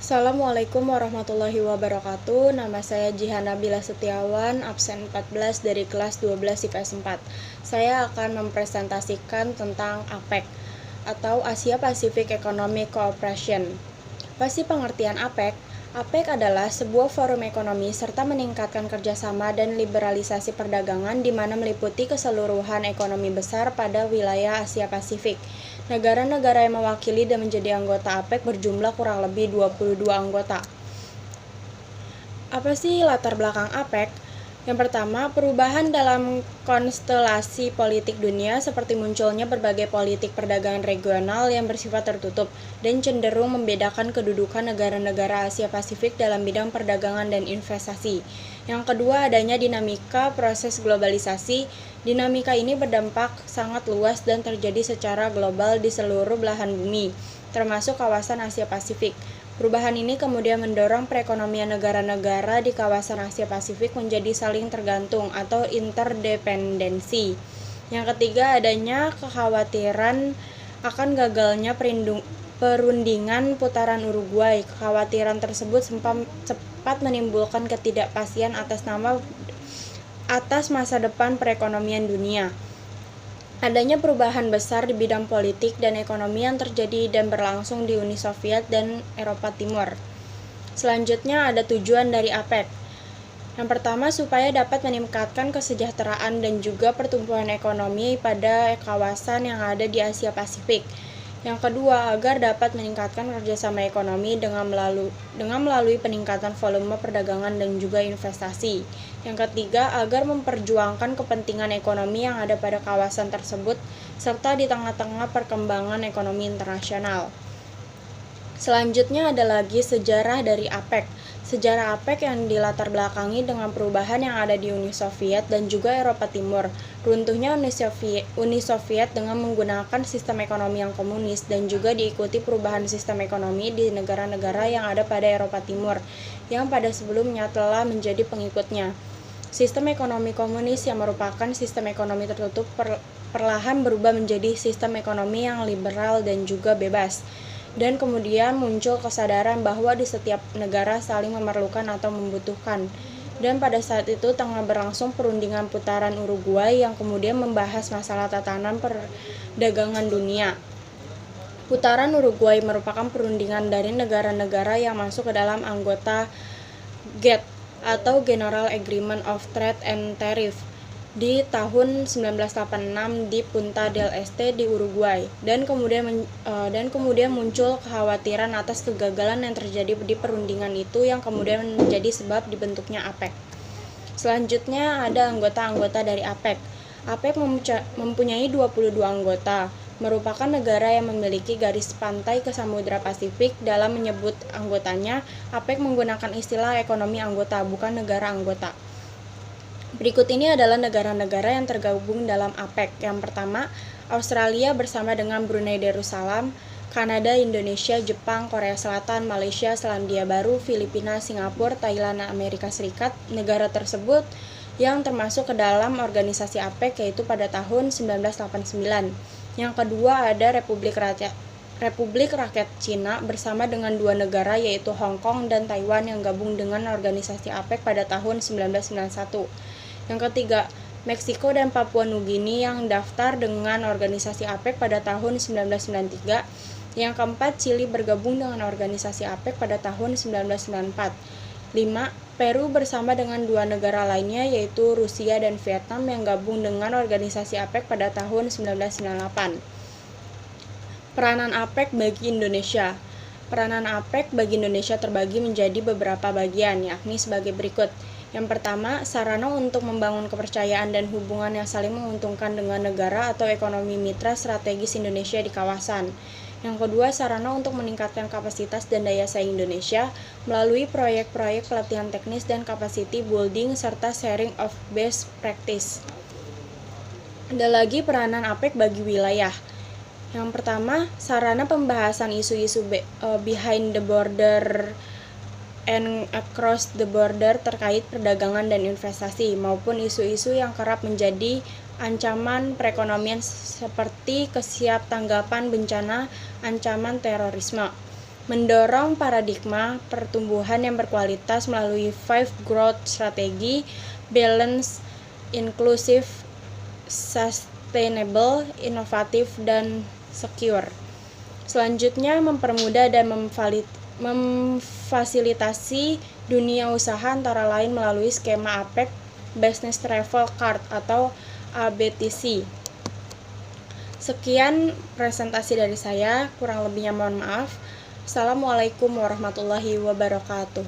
Assalamualaikum warahmatullahi wabarakatuh. Nama saya Jihana Bila Setiawan, absen 14 dari kelas 12 IPS 4. Saya akan mempresentasikan tentang APEC atau Asia Pacific Economic Cooperation. Apa sih pengertian APEC? APEC adalah sebuah forum ekonomi serta meningkatkan kerjasama dan liberalisasi perdagangan di mana meliputi keseluruhan ekonomi besar pada wilayah Asia Pasifik. Negara-negara yang mewakili dan menjadi anggota APEC berjumlah kurang lebih 22 anggota. Apa sih latar belakang APEC? Yang pertama, perubahan dalam konstelasi politik dunia seperti munculnya berbagai politik perdagangan regional yang bersifat tertutup dan cenderung membedakan kedudukan negara-negara Asia Pasifik dalam bidang perdagangan dan investasi. Yang kedua, adanya dinamika proses globalisasi. Dinamika ini berdampak sangat luas dan terjadi secara global di seluruh belahan bumi, termasuk kawasan Asia Pasifik. Perubahan ini kemudian mendorong perekonomian negara-negara di kawasan Asia Pasifik menjadi saling tergantung atau interdependensi. Yang ketiga, adanya kekhawatiran akan gagalnya perundingan putaran Uruguay. Kekhawatiran tersebut sempat menimbulkan ketidakpastian atas masa depan perekonomian dunia. Adanya perubahan besar di bidang politik dan ekonomi yang terjadi dan berlangsung di Uni Soviet dan Eropa Timur. Selanjutnya ada tujuan dari APEC. Yang pertama, supaya dapat meningkatkan kesejahteraan dan juga pertumbuhan ekonomi pada kawasan yang ada di Asia Pasifik. Yang kedua, agar dapat meningkatkan kerjasama ekonomi dengan melalui peningkatan volume perdagangan dan juga investasi. Yang ketiga, agar memperjuangkan kepentingan ekonomi yang ada pada kawasan tersebut, serta di tengah-tengah perkembangan ekonomi internasional. Selanjutnya ada lagi sejarah dari APEC. Sejarah APEC yang dilatar belakangi dengan perubahan yang ada di Uni Soviet dan juga Eropa Timur. Runtuhnya Uni Soviet dengan menggunakan sistem ekonomi yang komunis dan juga diikuti perubahan sistem ekonomi di negara-negara yang ada pada Eropa Timur, yang pada sebelumnya telah menjadi pengikutnya. Sistem ekonomi komunis yang merupakan sistem ekonomi tertutup perlahan berubah menjadi sistem ekonomi yang liberal dan juga bebas. Dan kemudian muncul kesadaran bahwa di setiap negara saling memerlukan atau membutuhkan. Dan pada saat itu tengah berlangsung perundingan putaran Uruguay yang kemudian membahas masalah tatanan perdagangan dunia. Putaran Uruguay merupakan perundingan dari negara-negara yang masuk ke dalam anggota GATT atau General Agreement of Trade and Tariff di tahun 1986 di Punta del Este di Uruguay, dan kemudian muncul kekhawatiran atas kegagalan yang terjadi di perundingan itu yang kemudian menjadi sebab dibentuknya APEC. Selanjutnya ada anggota-anggota dari APEC. APEC mempunyai 22 anggota, merupakan negara yang memiliki garis pantai ke Samudra Pasifik. Dalam menyebut anggotanya, APEC menggunakan istilah ekonomi anggota, bukan negara anggota. Berikut ini adalah negara-negara yang tergabung dalam APEC. Yang pertama, Australia bersama dengan Brunei Darussalam, Kanada, Indonesia, Jepang, Korea Selatan, Malaysia, Selandia Baru, Filipina, Singapura, Thailand, Amerika Serikat. Negara tersebut yang termasuk ke dalam organisasi APEC yaitu pada tahun 1989. Yang kedua ada Republik Rakyat Cina bersama dengan dua negara yaitu Hong Kong dan Taiwan yang gabung dengan organisasi APEC pada tahun 1991. Yang ketiga, Meksiko dan Papua Nugini yang daftar dengan organisasi APEC pada tahun 1993. Yang keempat, Chili bergabung dengan organisasi APEC pada tahun 1994. 5. Peru bersama dengan dua negara lainnya yaitu Rusia dan Vietnam yang gabung dengan organisasi APEC pada tahun 1998. Peranan APEC bagi Indonesia. Peranan APEC bagi Indonesia terbagi menjadi beberapa bagian, yakni sebagai berikut. Yang pertama, sarana untuk membangun kepercayaan dan hubungan yang saling menguntungkan dengan negara atau ekonomi mitra strategis Indonesia di kawasan. Yang kedua, sarana untuk meningkatkan kapasitas dan daya saing Indonesia melalui proyek-proyek pelatihan teknis dan capacity building serta sharing of best practice. Ada lagi peranan APEC bagi wilayah. Yang pertama, sarana pembahasan isu-isu behind the border and across the border terkait perdagangan dan investasi maupun isu-isu yang kerap menjadi ancaman perekonomian seperti kesiaptanggapan bencana, ancaman terorisme. mendorong paradigma pertumbuhan yang berkualitas melalui 5 growth strategi, balance, inclusive, sustainable, inovatif, dan secure. Selanjutnya, mempermudah dan memfasilitasi dunia usaha antara lain melalui skema APEC, Business Travel Card atau ABTC. Sekian presentasi dari saya, kurang lebihnya mohon maaf. Assalamualaikum warahmatullahi wabarakatuh.